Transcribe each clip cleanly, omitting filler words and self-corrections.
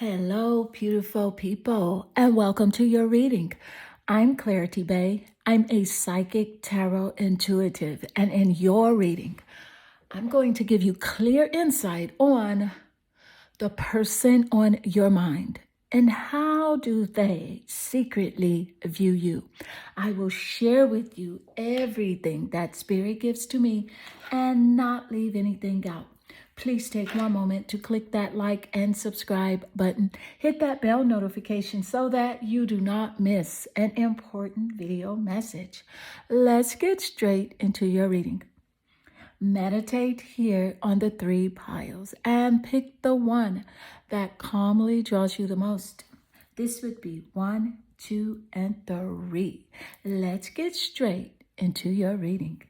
Hello, beautiful people, and welcome to your reading. I'm Clarity Bay. I'm a psychic tarot intuitive, and in your reading, I'm going to give you clear insight on the person on your mind and how do they secretly view you. I will share with you everything that Spirit gives to me and not leave anything out. Please take one moment to click that like and subscribe button. Hit that bell notification so that you do not miss an important video message. Let's get straight into your reading. Meditate here on the three piles and pick the one that calmly draws you the most. This would be 1, 2, and 3. Let's get straight into your reading.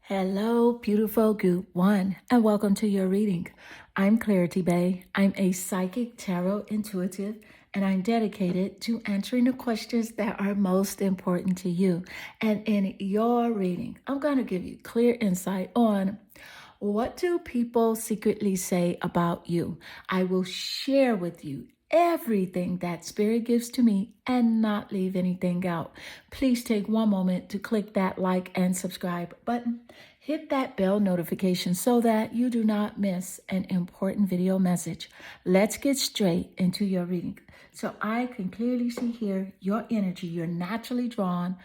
Hello, beautiful group 1, and welcome to your reading. I'm Clarity Bay. I'm a psychic tarot intuitive, and I'm dedicated to answering the questions that are most important to you. And in your reading, I'm going to give you clear insight on what do people secretly say about you. I will share with you everything that Spirit gives to me and not leave anything out. Please take one moment to click that like and subscribe button. Hit that bell notification so that you do not miss an important video message. Let's get straight into your reading. So I can clearly see here your energy. You're naturally drawn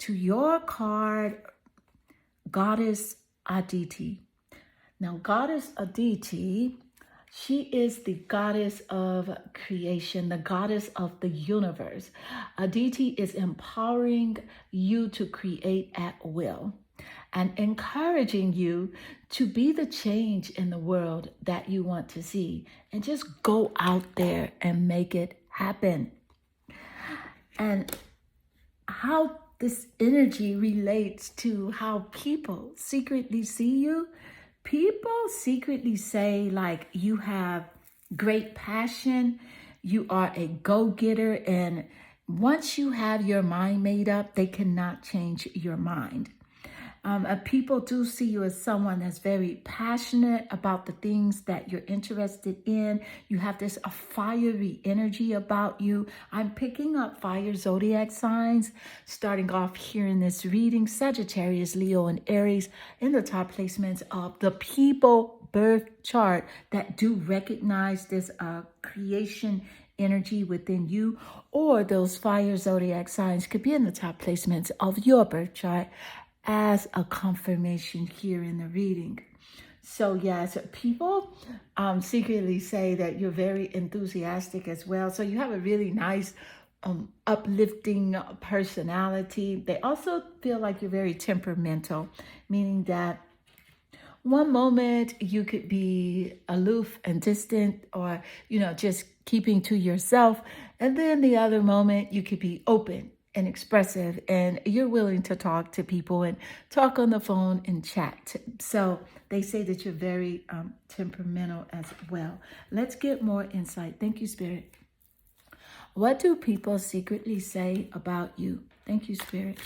to your card, Goddess Aditi. Now, Goddess Aditi, she is the goddess of creation, the goddess of the universe. Aditi is empowering you to create at will and encouraging you to be the change in the world that you want to see and just go out there and make it happen. And how this energy relates to how people secretly see you. People secretly say like you have great passion, you are a go-getter, and once you have your mind made up, they cannot change your mind. People do see you as someone that's very passionate about the things that you're interested in. You have this a fiery energy about you. I'm picking up fire zodiac signs, starting off here in this reading: Sagittarius, Leo, and Aries in the top placements of the people birth chart that do recognize this creation energy within you, or those fire zodiac signs could be in the top placements of your birth chart as a confirmation here in the reading. So yes, people secretly say that you're very enthusiastic as well. So you have a really nice uplifting personality. They also feel like you're very temperamental, meaning that one moment you could be aloof and distant, or just keeping to yourself, and then the other moment you could be open and expressive, and you're willing to talk to people and talk on the phone and chat. So they say that you're very temperamental as well. Let's get more insight. Thank you, Spirit. What do people secretly say about you? Thank you, Spirit.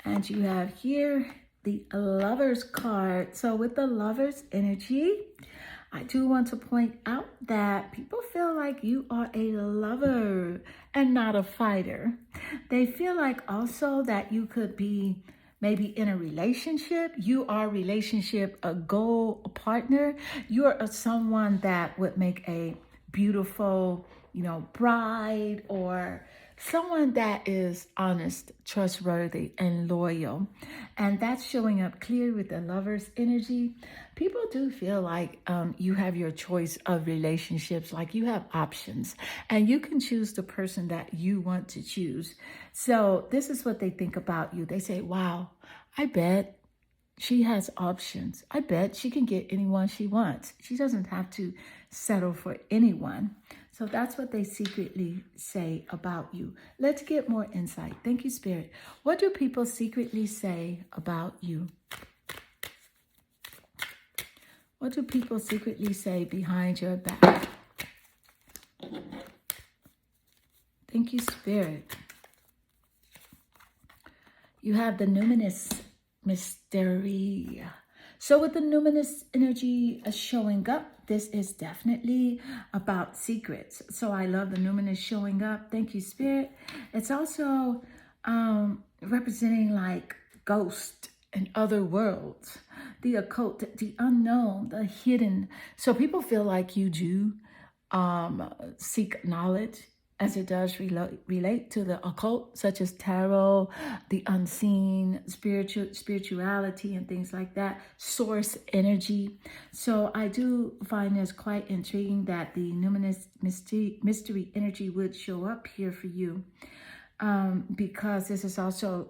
And you have here the Lover's card. So with the Lover's energy, I do want to point out that people feel like you are a lover and not a fighter. They feel like also that you could be maybe in a relationship. You are a relationship, a goal, a partner. You're someone that would make a beautiful, bride, or someone that is honest, trustworthy, and loyal. And that's showing up clear with the Lover's energy. People do feel like you have your choice of relationships, like you have options, and you can choose the person that you want to choose. So this is what they think about you. They say, wow, I bet she has options. I bet she can get anyone she wants. She doesn't have to settle for anyone. So that's what they secretly say about you. Let's get more insight. Thank you, Spirit. What do people secretly say about you? What do people secretly say behind your back? Thank you, Spirit. You have the numinous mystery. So with the numinous energy showing up, this is definitely about secrets. So I love the numinous showing up. Thank you, Spirit. It's also representing like ghosts and other worlds, the occult, the unknown, the hidden. So people feel like you do seek knowledge as it does relate to the occult, such as tarot, the unseen, spirituality, and things like that, source energy. So I do find this quite intriguing that the numinous mystery energy would show up here for you, because this is also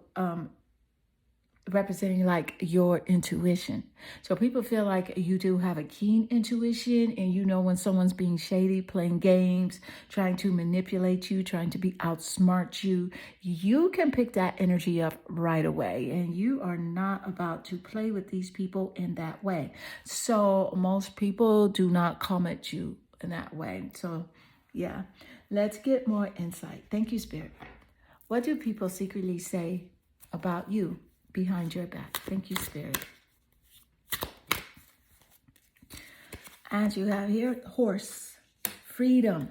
representing like your intuition. So people feel like you do have a keen intuition, and you know when someone's being shady, playing games, trying to manipulate you, trying to be outsmart you. You can pick that energy up right away, and you are not about to play with these people in that way. So most people do not come at you in that way. So yeah, let's get more insight. Thank you, Spirit. What do people secretly say about you behind your back? Thank you, Spirit. And you have here horse, freedom.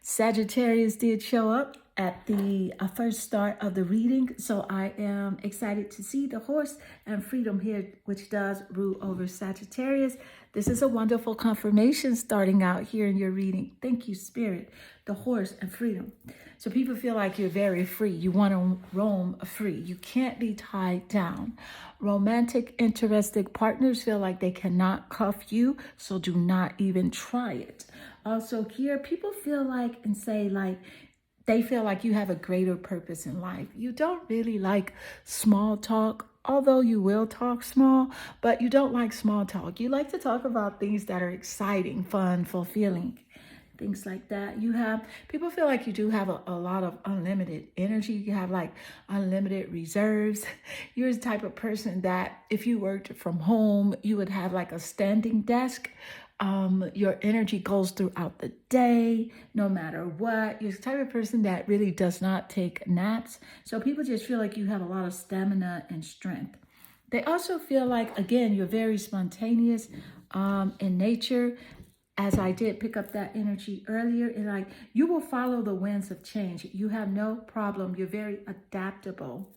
Sagittarius did show up at the first start of the reading, so I am excited to see the horse and freedom here, which does rule over Sagittarius. This is a wonderful confirmation starting out here in your reading. Thank you, Spirit. The horse and freedom. So people feel like you're very free. You want to roam free. You can't be tied down. Romantic, interested partners feel like they cannot cuff you, so do not even try it. Also here, people feel like and say like, they feel like you have a greater purpose in life. You don't really like small talk, although you will talk small, but you don't like small talk. You like to talk about things that are exciting, fun, fulfilling, things like that. You have, people feel like you do have a lot of unlimited energy. You have like unlimited reserves. You're the type of person that if you worked from home, you would have like a standing desk. Your energy goes throughout the day, no matter what. You're the type of person that really does not take naps. So people just feel like you have a lot of stamina and strength. They also feel like, again, you're very spontaneous in nature. As I did pick up that energy earlier, and like you will follow the winds of change. You have no problem. You're very adaptable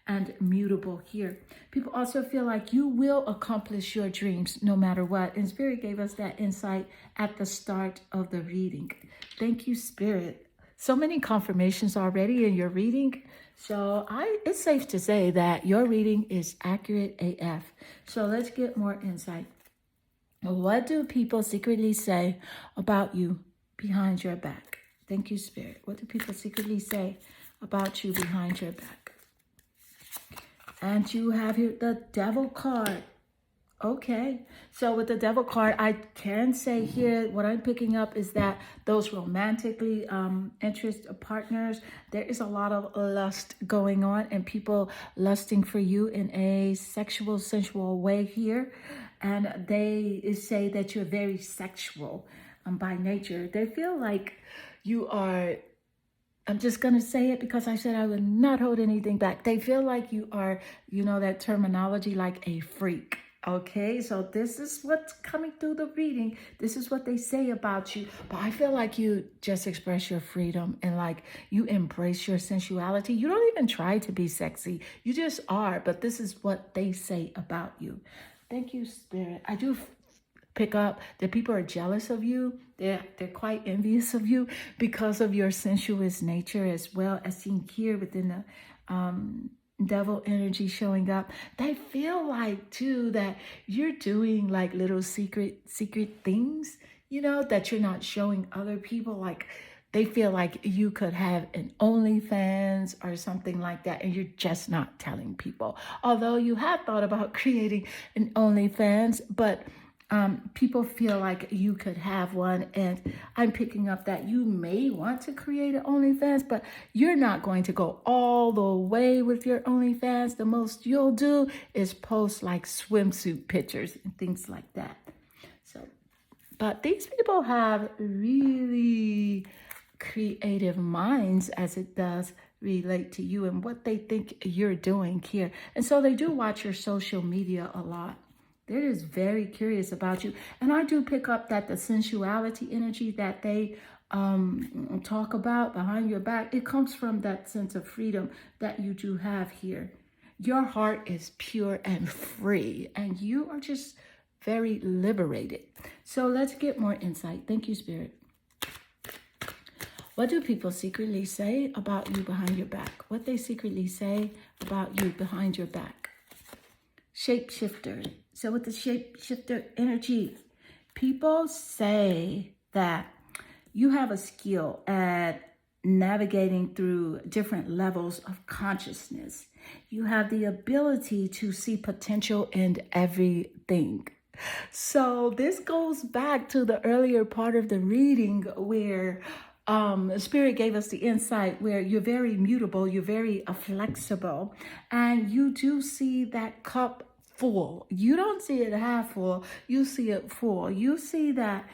and mutable here. People also feel like you will accomplish your dreams no matter what. And Spirit gave us that insight at the start of the reading. Thank you, Spirit. So many confirmations already in your reading. So it's safe to say that your reading is accurate AF. So let's get more insight. What do people secretly say about you behind your back? Thank you, Spirit. What do people secretly say about you behind your back? And you have here the Devil card. Okay, so with the Devil card, I can say here, what I'm picking up is that those romantically interested partners, there is a lot of lust going on and people lusting for you in a sexual, sensual way here. And they say that you're very sexual by nature. They feel like you are, I'm just going to say it because I said I would not hold anything back. They feel like you are, you know, that terminology, like a freak. Okay, so this is what's coming through the reading. This is what they say about you. But I feel like you just express your freedom and like you embrace your sensuality. You don't even try to be sexy. You just are. But this is what they say about you. Thank you, Spirit. I do pick up that people are jealous of you. They're quite envious of you because of your sensuous nature, as well as seen here within the devil energy showing up. They feel like too that you're doing like little secret things, you know, that you're not showing other people. Like they feel like you could have an OnlyFans or something like that, and you're just not telling people. Although you have thought about creating an OnlyFans, but people feel like you could have one, and I'm picking up that you may want to create an OnlyFans, but you're not going to go all the way with your OnlyFans. The most you'll do is post like swimsuit pictures and things like that. So, but these people have really creative minds as it does relate to you and what they think you're doing here. And so they do watch your social media a lot. They're just very curious about you. And I do pick up that the sensuality energy that they talk about behind your back, it comes from that sense of freedom that you do have here. Your heart is pure and free, and you are just very liberated. So let's get more insight. Thank you, Spirit. What do people secretly say about you behind your back? What they secretly say about you behind your back? Shapeshifter. So with the shapeshifter energy, people say that you have a skill at navigating through different levels of consciousness. You have the ability to see potential in everything. So this goes back to the earlier part of the reading where Spirit gave us the insight where you're very mutable, you're very flexible, and you do see that cup full. You don't see it half full, you see it full. You see that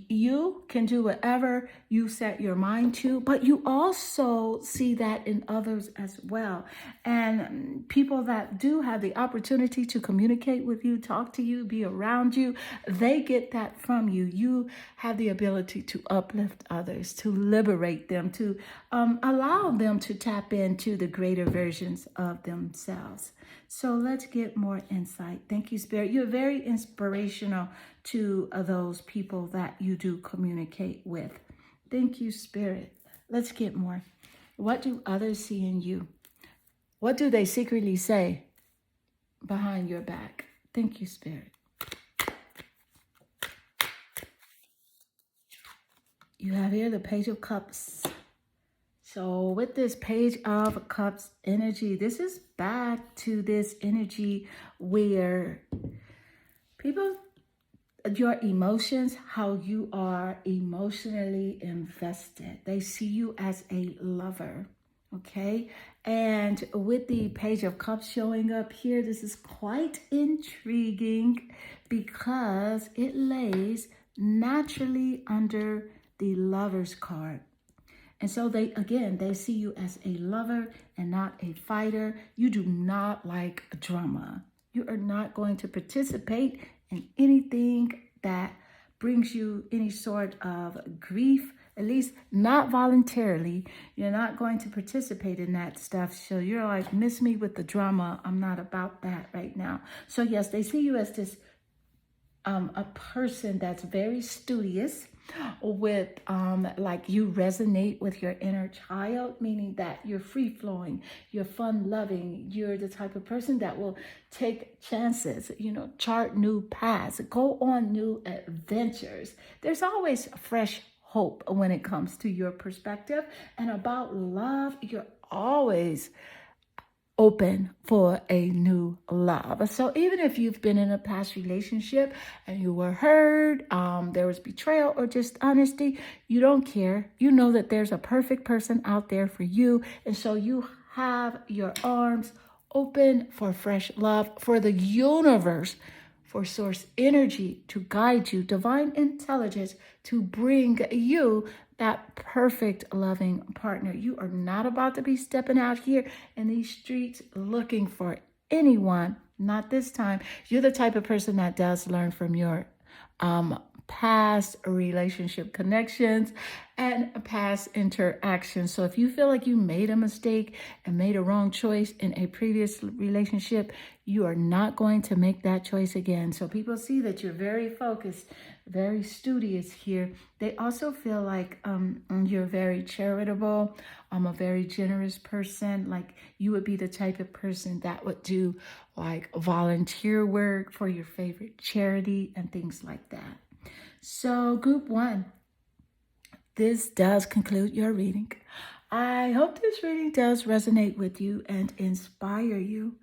you can do whatever you set your mind to, but you also see that in others as well. And people that do have the opportunity to communicate with you, talk to you, be around you, they get that from you. You have the ability to uplift others, to liberate them, to allow them to tap into the greater versions of themselves. So let's get more insight. Thank you, Spirit. You're very inspirational to those people that you do communicate with. Thank you, Spirit. Let's get more. What do others see in you? What do they secretly say behind your back? Thank you, Spirit. You have here the Page of Cups. So with this Page of Cups energy, this is back to this energy where people, your emotions, how you are emotionally invested. They see you as a lover, okay? And with the Page of Cups showing up here, this is quite intriguing because it lays naturally under the Lover's card. And so they see you as a lover and not a fighter. You do not like drama. You are not going to participate in anything that brings you any sort of grief, at least not voluntarily. You're not going to participate in that stuff. So you're like, miss me with the drama. I'm not about that right now. So yes, they see you as this a person that's very studious, with like you resonate with your inner child, meaning that you're free-flowing, you're fun-loving, you're the type of person that will take chances, chart new paths, go on new adventures. There's always fresh hope when it comes to your perspective. And about love, you're always open for a new love. So even if you've been in a past relationship and you were hurt, there was betrayal or dishonesty, you don't care. You know that there's a perfect person out there for you. And so you have your arms open for fresh love, for the universe, for source energy to guide you, divine intelligence to bring you that perfect loving partner. You are not about to be stepping out here in these streets looking for anyone. Not this time. You're the type of person that does learn from your past relationship connections and past interactions. So if you feel like you made a mistake and made a wrong choice in a previous relationship, you are not going to make that choice again. So people see that you're very focused, very studious here. They also feel like you're very charitable. I'm a very generous person. Like you would be the type of person that would do like volunteer work for your favorite charity and things like that. So group 1, this does conclude your reading. I hope this reading does resonate with you and inspire you.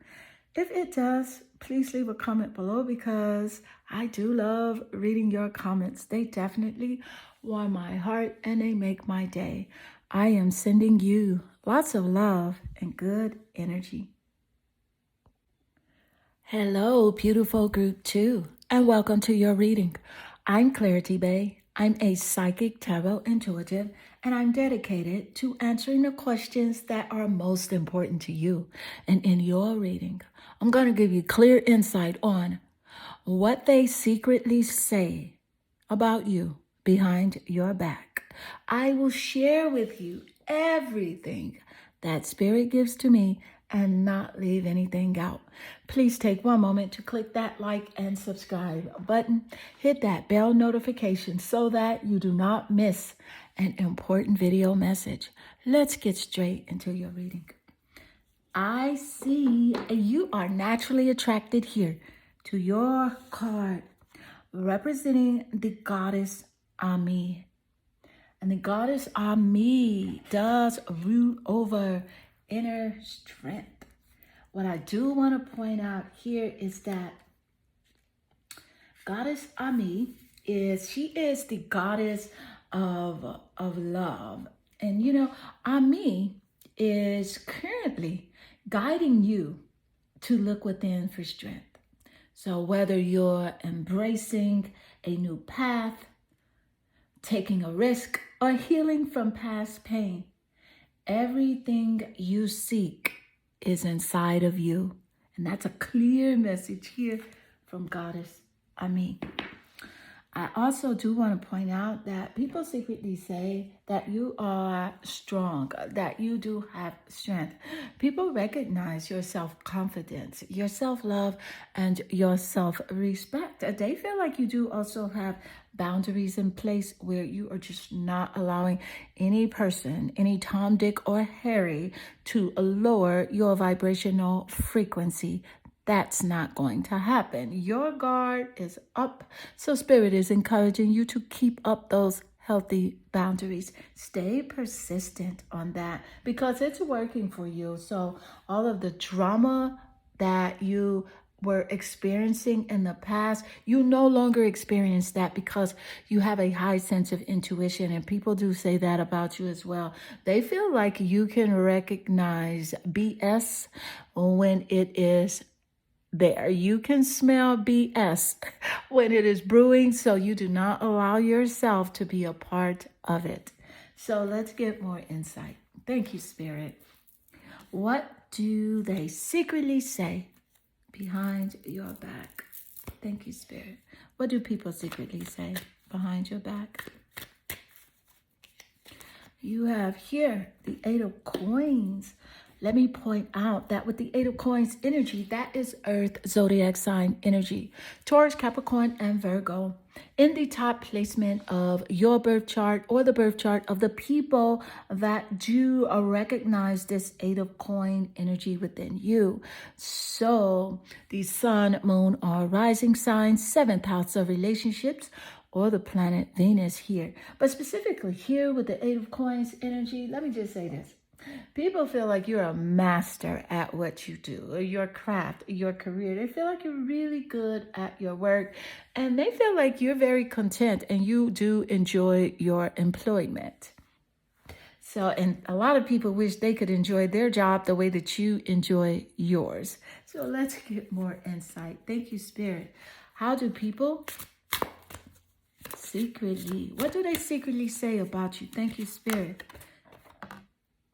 If it does, please leave a comment below because I do love reading your comments. They definitely warm my heart and they make my day. I am sending you lots of love and good energy. Hello, beautiful group 2, and welcome to your reading. I'm Clarity Bay. I'm a psychic tarot intuitive, and I'm dedicated to answering the questions that are most important to you. And in your reading, I'm going to give you clear insight on what they secretly say about you behind your back. I will share with you everything that Spirit gives to me and not leave anything out. Please take one moment to click that like and subscribe button. Hit that bell notification so that you do not miss an important video message. Let's get straight into your reading. I see you are naturally attracted here to your card representing the goddess Ami. And the goddess Ami does rule over inner strength. What I do want to point out here is that goddess Ami is the goddess of love. And you know, Ami is currently guiding you to look within for strength. So whether you're embracing a new path, taking a risk, or healing from past pain, everything you seek is inside of you. And that's a clear message here from Goddess Ami. I also do want to point out that people secretly say that you are strong, that you do have strength. People recognize your self-confidence, your self-love, and your self-respect. They feel like you do also have boundaries in place where you are just not allowing any person, any Tom, Dick, or Harry to lower your vibrational frequency. That's not going to happen. Your guard is up. So Spirit is encouraging you to keep up those healthy boundaries. Stay persistent on that because it's working for you. So all of the drama that you were experiencing in the past, you no longer experience that because you have a high sense of intuition, and people do say that about you as well. They feel like you can recognize BS when it is there. You can smell BS when it is brewing, so you do not allow yourself to be a part of it. So let's get more insight. Thank you, Spirit. What do they secretly say behind your back? Thank you, Spirit. What do people secretly say behind your back? You have here the Eight of Coins. Let me point out that with the Eight of Coins energy, that is Earth zodiac sign energy. Taurus, Capricorn, and Virgo. In the top placement of your birth chart or the birth chart of the people that do recognize this Eight of Coin energy within you. So the sun, moon, or rising signs, 7th house of relationships, or the planet Venus here. But specifically here with the Eight of Coins energy, let me just say this. People feel like you're a master at what you do, or your craft, your career. They feel like you're really good at your work, and they feel like you're very content and you do enjoy your employment. So, and a lot of people wish they could enjoy their job the way that you enjoy yours. So let's get more insight. Thank you, Spirit. How do people secretly, what do they secretly say about you? Thank you, Spirit.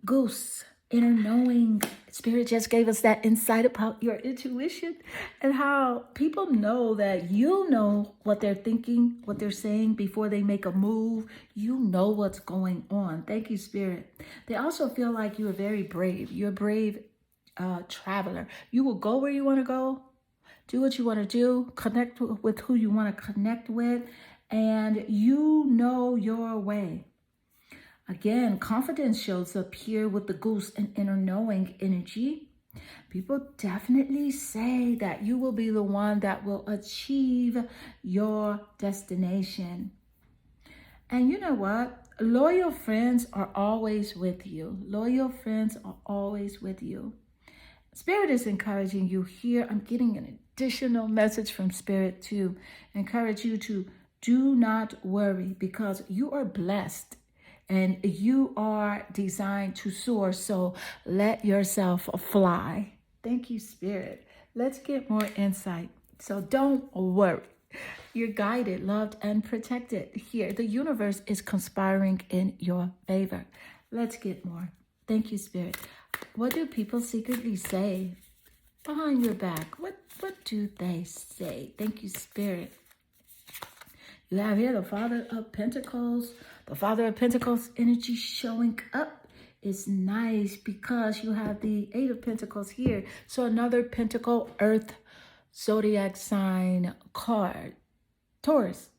Goose, inner knowing. Spirit just gave us that insight about your intuition and how people know that you know what they're thinking, what they're saying before they make a move. You know what's going on. Thank you, Spirit. They also feel like you are very brave. You're a brave traveler. You will go where you want to go, do what you want to do, connect with who you want to connect with, and you know your way. Again, confidence shows up here with the goose and inner knowing energy. People definitely say that you will be the one that will achieve your destination. And you know what? Loyal friends are always with you. Loyal friends are always with you. Spirit is encouraging you here. I'm getting an additional message from Spirit to encourage you to do not worry because you are blessed. And you are designed to soar, so let yourself fly. Thank you, Spirit. Let's get more insight. So don't worry. You're guided, loved, and protected here. The universe is conspiring in your favor. Let's get more. Thank you, Spirit. What do people secretly say behind your back. What do they say? Thank you, Spirit. You have here the Father of Pentacles. The Father of Pentacles energy showing up is nice because you have the Eight of Pentacles here. So another Pentacle Earth zodiac sign card. Taurus,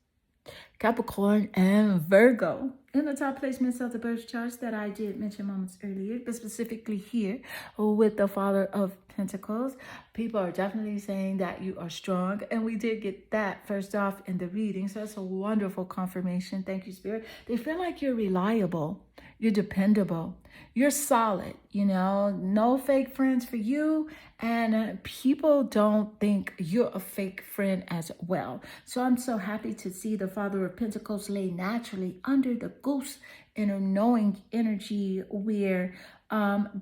Capricorn, and Virgo. In the top placements of the birth charts that I did mention moments earlier, but specifically here with the Father of Pentacles, people are definitely saying that you are strong. And we did get that first off in the reading. So that's a wonderful confirmation. Thank you, Spirit. They feel like you're reliable. You're dependable. You're solid. You know, no fake friends for you. And people don't think you're a fake friend as well. So I'm so happy to see the Father of Pentacles lay naturally under the goose inner knowing energy where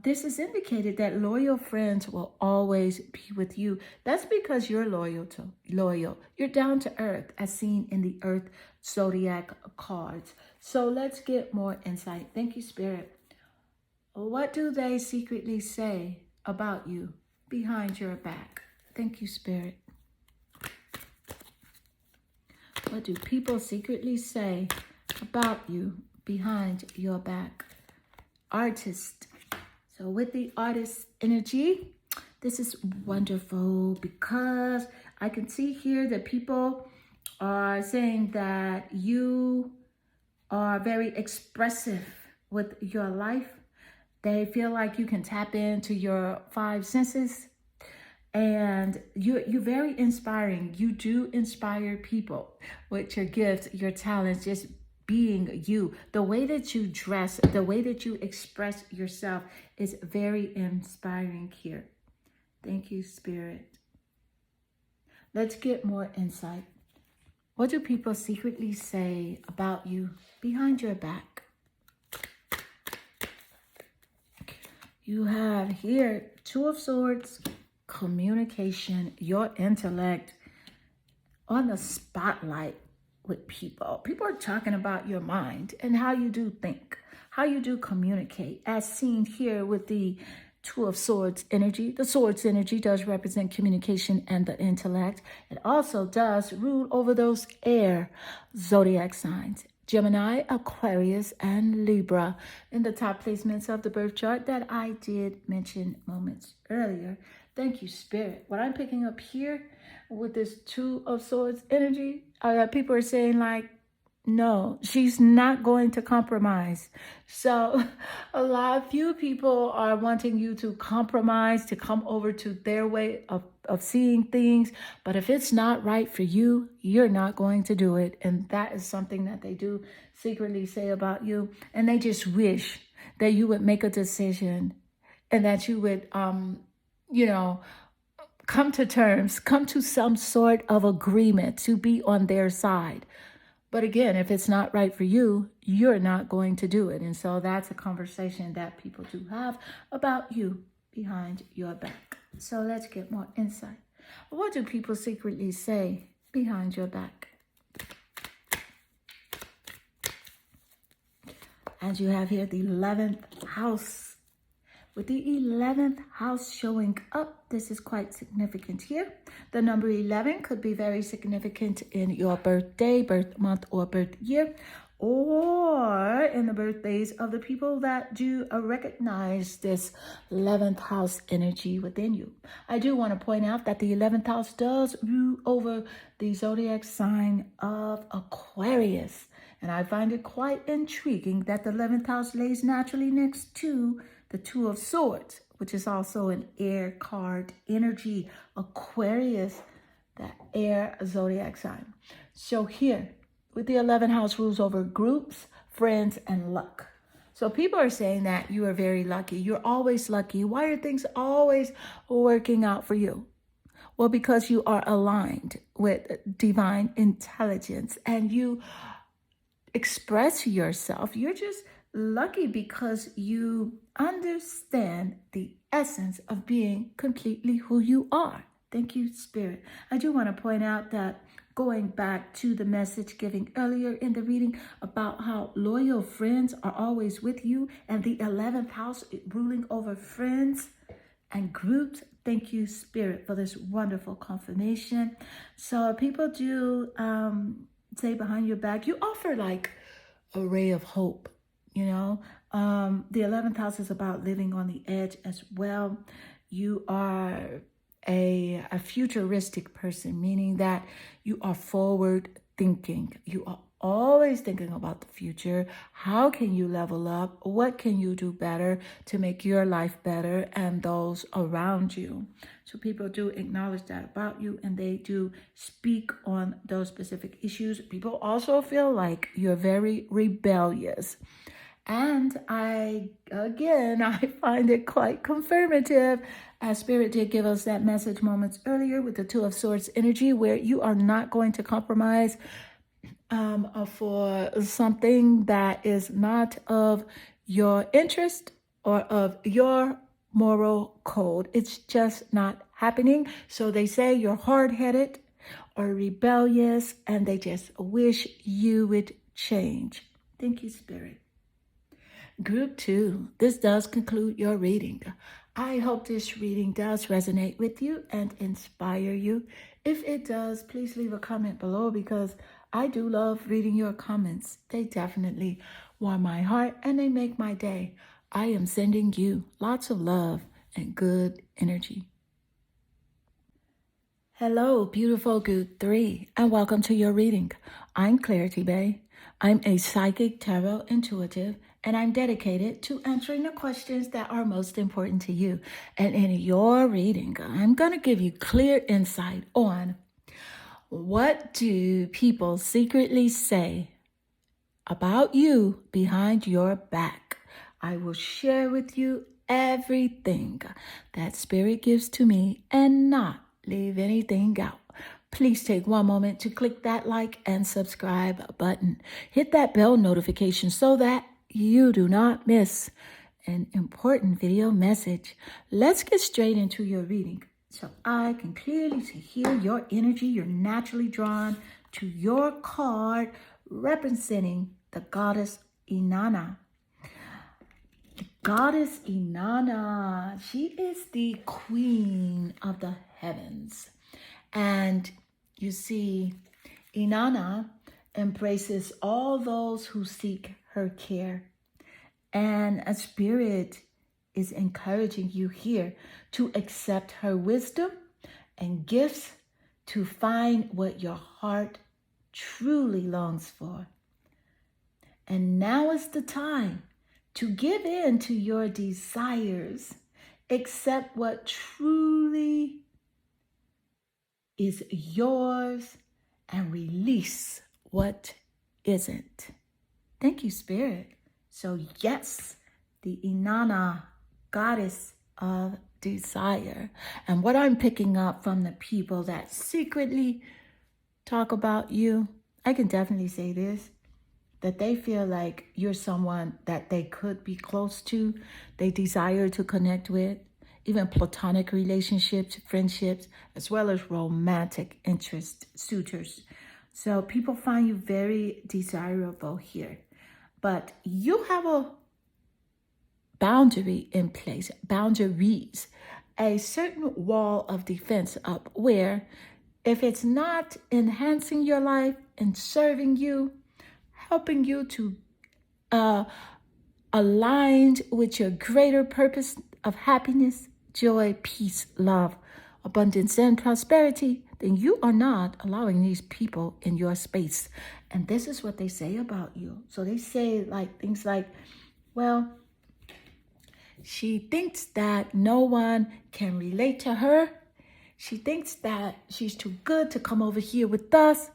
this is indicated that loyal friends will always be with you. That's because you're loyal. You're down to earth as seen in the Earth Zodiac cards. So let's get more insight. Thank you, Spirit. What do they secretly say about you behind your back? Thank you, Spirit. What do people secretly say about you behind your back? Artist. So with the artist energy, this is wonderful because I can see here that people are saying that you are very expressive with your life. They feel like you can tap into your five senses. And you're very inspiring. You do inspire people with your gifts, your talents, just being you. The way that you dress, the way that you express yourself is very inspiring here. Thank you, Spirit. Let's get more insight. What do people secretly say about you behind your back? You have here Two of Swords, communication, your intellect on the spotlight with people. People are talking about your mind and how you do think, how you do communicate, as seen here with the Two of Swords energy. The Swords energy does represent communication and the intellect. It also does rule over those air zodiac signs. Gemini, Aquarius, and Libra in the top placements of the birth chart that I did mention moments earlier. Thank you, Spirit. What I'm picking up here with this Two of Swords energy, people are saying like, no, she's not going to compromise. So few people are wanting you to compromise, to come over to their way of seeing things. But if it's not right for you, you're not going to do it. And that is something that they do secretly say about you. And they just wish that you would make a decision and that you would, come to terms, come to some sort of agreement to be on their side. But again, if it's not right for you, you're not going to do it. And so that's a conversation that people do have about you behind your back. So let's get more insight. What do people secretly say behind your back? And you have here the 11th house. With the 11th house showing up, this is quite significant here. The number 11 could be very significant in your birthday, birth month, or birth year, or in the birthdays of the people that do recognize this 11th house energy within you. I do want to point out that the 11th house does rule over the zodiac sign of Aquarius. And I find it quite intriguing that the 11th house lays naturally next to the Two of Swords, which is also an air card energy. Aquarius, the air zodiac sign. So here, with the 11th house rules over groups, friends, and luck. So people are saying that you are very lucky. You're always lucky. Why are things always working out for you? Well, because you are aligned with divine intelligence and you express yourself. You're just lucky because you understand the essence of being completely who you are. Thank you, Spirit. I do want to point out that going back to the message given earlier in the reading about how loyal friends are always with you and the 11th house ruling over friends, And groups, thank you, Spirit, for this wonderful confirmation. So people do say behind your back, you offer like a ray of hope, you know. The 11th house is about living on the edge as well. You are a futuristic person, meaning that you are forward thinking. You are always thinking about the future. How can you level up? What can you do better to make your life better and those around you? So people do acknowledge that about you, and they do speak on those specific issues. People also feel like you're very rebellious. And I find it quite confirmative, as Spirit did give us that message moments earlier with the Two of Swords energy, where you are not going to compromise for something that is not of your interest or of your moral code. It's just not happening. So they say you're hard-headed or rebellious, and they just wish you would change. Thank you, Spirit. Group 2, this does conclude your reading. I hope this reading does resonate with you and inspire you. If it does, please leave a comment below, because I do love reading your comments. They definitely warm my heart and they make my day. I am sending you lots of love and good energy. Hello, beautiful Group 3, and welcome to your reading. I'm Clarity Bay. I'm a psychic tarot intuitive, and I'm dedicated to answering the questions that are most important to you. And in your reading, I'm going to give you clear insight on what do people secretly say about you behind your back. I will share with you everything that Spirit gives to me and not leave anything out. Please take one moment to click that like and subscribe button. Hit that bell notification so that you do not miss an important video message. Let's get straight into your reading. So I can clearly hear your energy. You're naturally drawn to your card representing the goddess Inanna. The goddess Inanna, she is the queen of the heavens. And you see, Inanna embraces all those who seek her care. And a Spirit is encouraging you here to accept her wisdom and gifts to find what your heart truly longs for. And now is the time to give in to your desires, accept what truly is yours, and release what isn't. Thank you, Spirit. So yes, the Inanna, goddess of desire. And what I'm picking up from the people that secretly talk about you, I can definitely say this, that they feel like you're someone that they could be close to, they desire to connect with, even platonic relationships, friendships, as well as romantic interest, suitors. So people find you very desirable here. But you have a boundary in place, boundaries, a certain wall of defense up, where if it's not enhancing your life and serving you, helping you to aligned with your greater purpose of happiness, joy, peace, love, abundance, and prosperity, then you are not allowing these people in your space. And this is what they say about you. So they say things like, well, she thinks that no one can relate to her. She thinks that she's too good to come over here with us.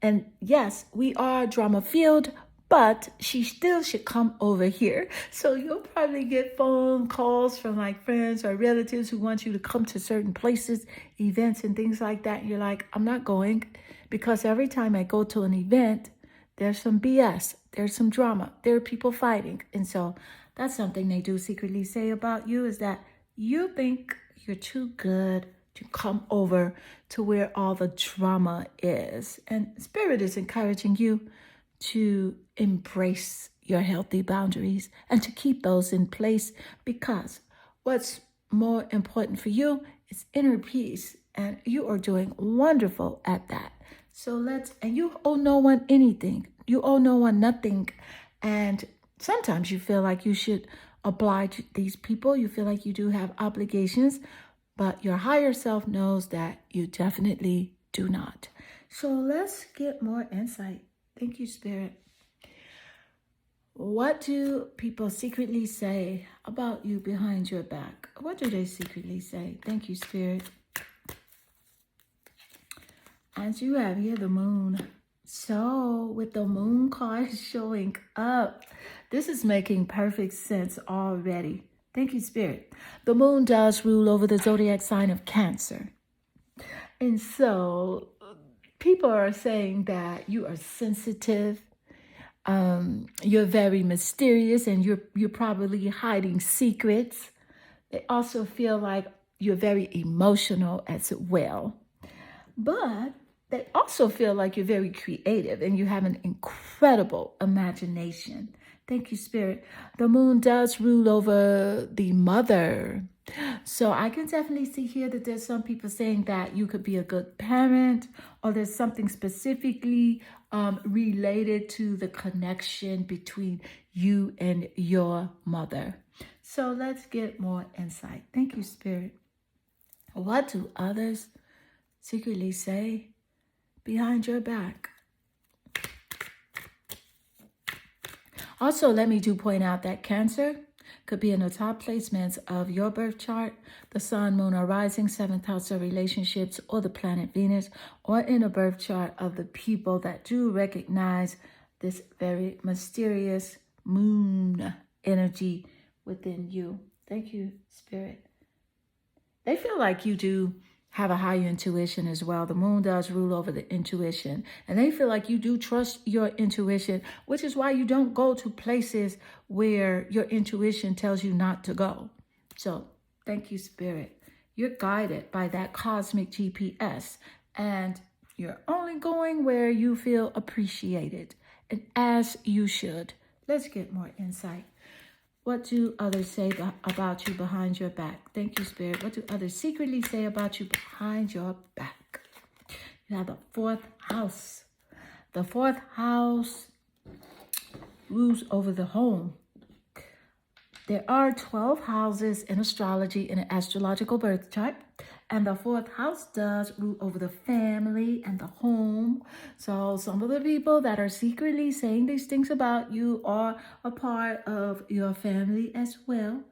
And yes, we are drama-filled, but she still should come over here. So you'll probably get phone calls from friends or relatives who want you to come to certain places, events and things like that. And you're like, I'm not going, because every time I go to an event, there's some BS, there's some drama, there are people fighting. And so that's something they do secretly say about you, is that you think you're too good to come over to where all the drama is. And Spirit is encouraging you to embrace your healthy boundaries and to keep those in place, because what's more important for you is inner peace. And you are doing wonderful at that. So and you owe no one anything. You owe no one nothing. And sometimes you feel like you should oblige these people. You feel like you do have obligations, but your higher self knows that you definitely do not. So let's get more insight. Thank you, Spirit. What do people secretly say about you behind your back? What do they secretly say? Thank you, Spirit. As you have here the moon. So with the moon card showing up, this is making perfect sense already. Thank you, Spirit. The moon does rule over the zodiac sign of Cancer. And so people are saying that you are sensitive. You're very mysterious, and you're probably hiding secrets. They also feel like you're very emotional as well. But they also feel like you're very creative and you have an incredible imagination. Thank you, Spirit. The moon does rule over the mother. So I can definitely see here that there's some people saying that you could be a good parent, or there's something specifically related to the connection between you and your mother. So let's get more insight. Thank you, Spirit. What do others secretly say behind your back? Also, let me point out that Cancer could be in the top placements of your birth chart, the sun, moon, or rising, 7th house of relationships, or the planet Venus, or in a birth chart of the people that do recognize this very mysterious moon energy within you. Thank you, Spirit. They feel like you do have a higher intuition as well. The moon does rule over the intuition. And they feel like you do trust your intuition, which is why you don't go to places where your intuition tells you not to go. So thank you, Spirit. You're guided by that cosmic GPS. And you're only going where you feel appreciated. And as you should. Let's get more insight. What do others say about you behind your back? Thank you, Spirit. What do others secretly say about you behind your back? You have the 4th house. The 4th house rules over the home. There are 12 houses in astrology in an astrological birth chart. And the 4th house does rule over the family and the home. So some of the people that are secretly saying these things about you are a part of your family as well.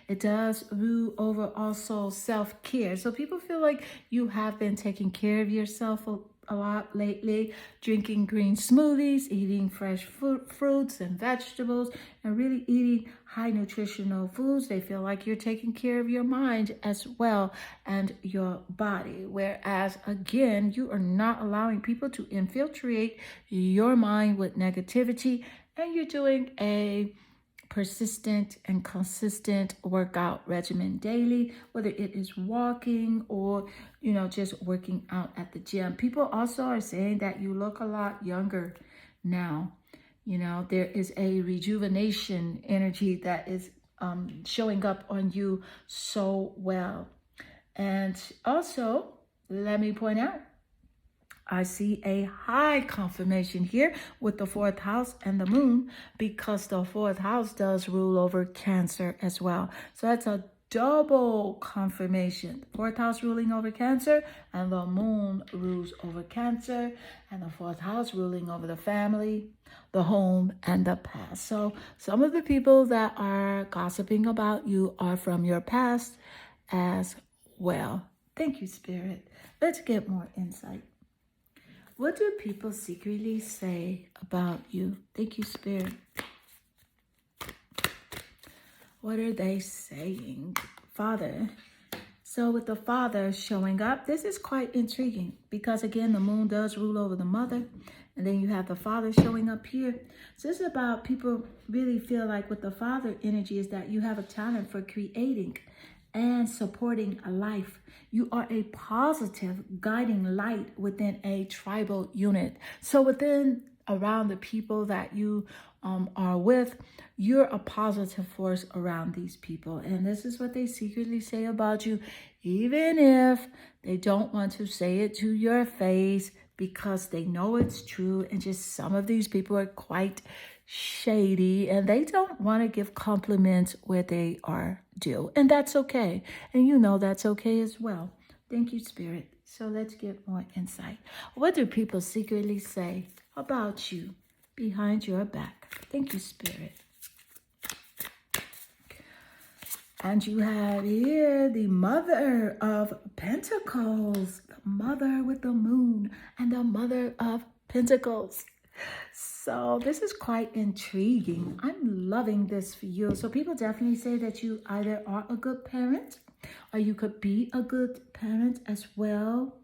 It does rule over also self-care. So people feel like you have been taking care of yourself a lot lately, drinking green smoothies, eating fresh fruits and vegetables, and really eating high nutritional foods. They feel like you're taking care of your mind as well and your body. Whereas, again, you are not allowing people to infiltrate your mind with negativity, and you're doing a persistent and consistent workout regimen daily, whether it is walking or, just working out at the gym. People also are saying that you look a lot younger now. There is a rejuvenation energy that is showing up on you so well. And also, let me point out, I see a high confirmation here with the 4th house and the moon, because the 4th house does rule over Cancer as well. So that's a double confirmation. 4th house ruling over Cancer, and the moon rules over Cancer, and the 4th house ruling over the family, the home, and the past. So some of the people that are gossiping about you are from your past as well. Thank you, Spirit. Let's get more insight. What do people secretly say about you? Thank you, Spirit. What are they saying? Father. So with the father showing up, this is quite intriguing because, again, the moon does rule over the mother. And then you have the father showing up here. So this is about people really feel like with the father energy is that you have a talent for creating and supporting a life. You are a positive guiding light within a tribal unit. So around the people that you are with, you're a positive force around these people. And this is what they secretly say about you, even if they don't want to say it to your face because they know it's true. And just some of these people are quite shady and they don't want to give compliments where they are due. And that's okay. And you know that's okay as well. Thank you, Spirit. So let's get more insight. What do people secretly say about you behind your back? Thank you, Spirit. And you have here the Mother of Pentacles, the Mother with the Moon, and the Mother of Pentacles. So this is quite intriguing. I'm loving this for you. So people definitely say that you either are a good parent or you could be a good parent as well.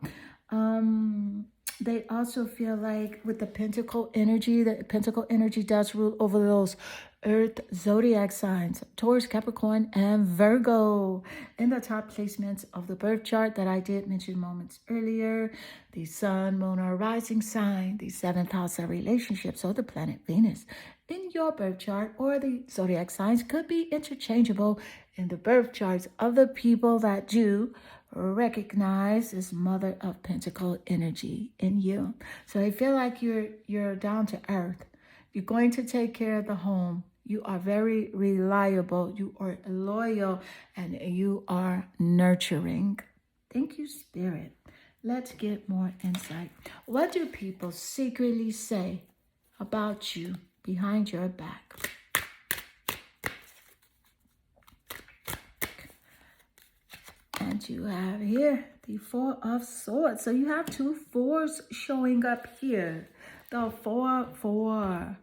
They also feel like with the Pentacle energy, the Pentacle energy does rule over those Earth zodiac signs, Taurus, Capricorn, and Virgo. In the top placements of the birth chart that I did mention moments earlier, the Sun, Moon, or Rising sign, the 7th house of relationships, or the planet Venus in your birth chart, or the zodiac signs could be interchangeable in the birth charts of the people that you recognize this Mother of Pentacle energy in you. So I feel like you're down to earth. You're going to take care of the home. You are very reliable. You are loyal, and you are nurturing. Thank you, Spirit. Let's get more insight. What do people secretly say about you behind your back? And you have here the Four of Swords. So you have two fours showing up here. The 4-4.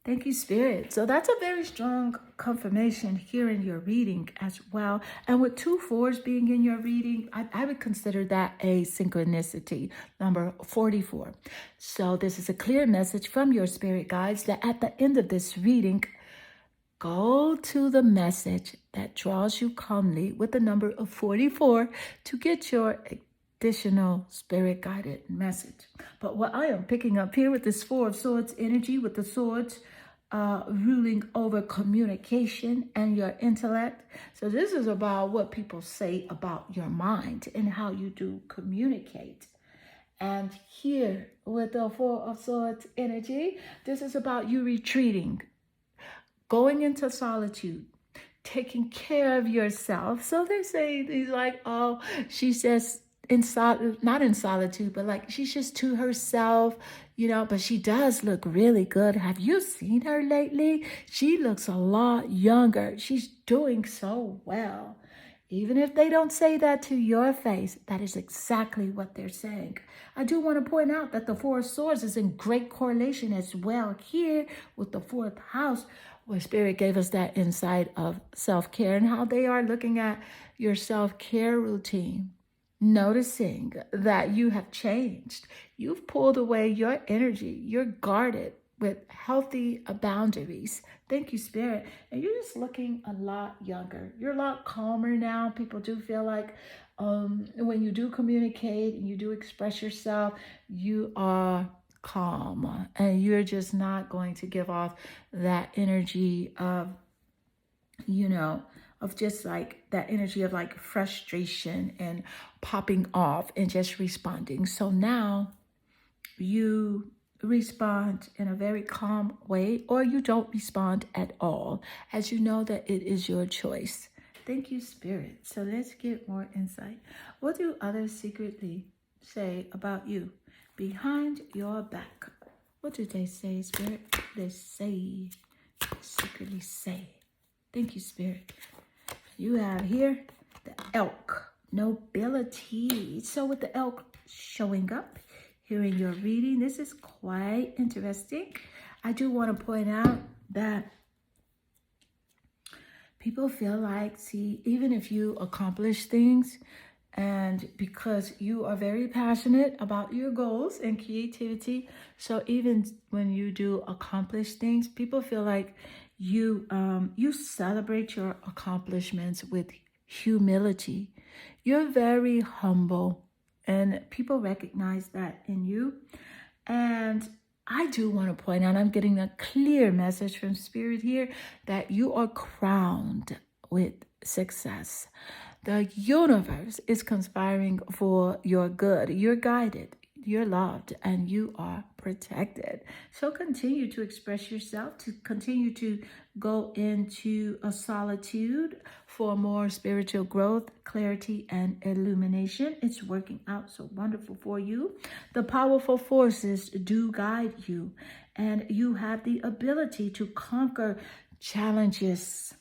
Thank you, Spirit. So that's a very strong confirmation here in your reading as well. And with 2 4s being in your reading, I would consider that a synchronicity, number 44. So this is a clear message from your spirit guides that at the end of this reading, go to the message that draws you calmly with the number of 44 to get your additional spirit guided message. But what I am picking up here with this 4 of Swords energy, with the swords ruling over communication and your intellect. So this is about what people say about your mind and how you do communicate. And here with the 4 of Swords energy, this is about you retreating, going into solitude, taking care of yourself. So they say, he's like, oh, she's just not in solitude, but like she's just to herself, but she does look really good. Have you seen her lately? She looks a lot younger. She's doing so well. Even if they don't say that to your face, that is exactly what they're saying. I do want to point out that the 4 of Swords is in great correlation as well here with the 4th house, where Spirit gave us that insight of self-care and how they are looking at your self-care routine, noticing that you have changed. You've pulled away your energy. You're guarded with healthy boundaries. Thank you, Spirit. And you're just looking a lot younger. You're a lot calmer now. People do feel like when you do communicate and you do express yourself, you are calm and you're just not going to give off that energy of just like that energy of like frustration and popping off and just responding. So now you respond in a very calm way, or you don't respond at all, as you know that it is your choice. Thank you, Spirit. So let's get more insight. What do others secretly say about you behind your back? What do they say, Spirit? They secretly say. Thank you, Spirit. You have here the elk, nobility. So with the elk showing up here in your reading, this is quite interesting. I do want to point out that people feel like, even if you accomplish things, and because you are very passionate about your goals and creativity, so even when you do accomplish things, people feel like you celebrate your accomplishments with humility. You're very humble, and people recognize that in you. And I do want to point out, I'm getting a clear message from Spirit here that you are crowned with success. The universe is conspiring for your good. You're guided, you're loved, and you are protected. So continue to express yourself, to continue to go into a solitude for more spiritual growth, clarity, and illumination. It's working out so wonderful for you. The powerful forces do guide you, and you have the ability to conquer challenges.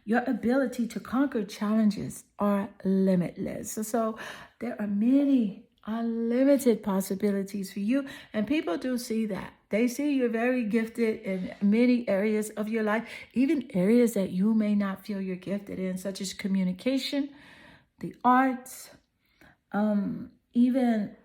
Your ability to conquer challenges are limitless. So there are many unlimited possibilities for you, and people do see that. They see you're very gifted in many areas of your life, even areas that you may not feel you're gifted in, such as communication, the arts, even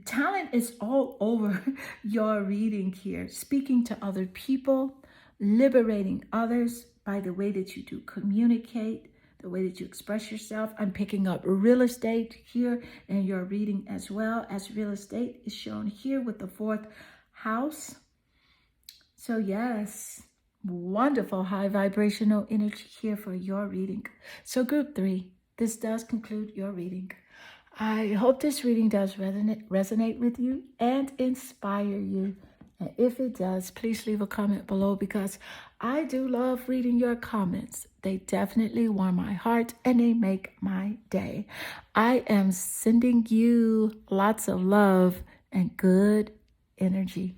talent is all over your reading here. Speaking to other people, liberating others by the way that you do communicate, the way that you express yourself. I'm picking up real estate here in your reading as well, as real estate is shown here with the 4th house. So yes, wonderful high vibrational energy here for your reading. So group 3, this does conclude your reading. I hope this reading does resonate with you and inspire you. And if it does, please leave a comment below, because I do love reading your comments. They definitely warm my heart and they make my day. I am sending you lots of love and good energy.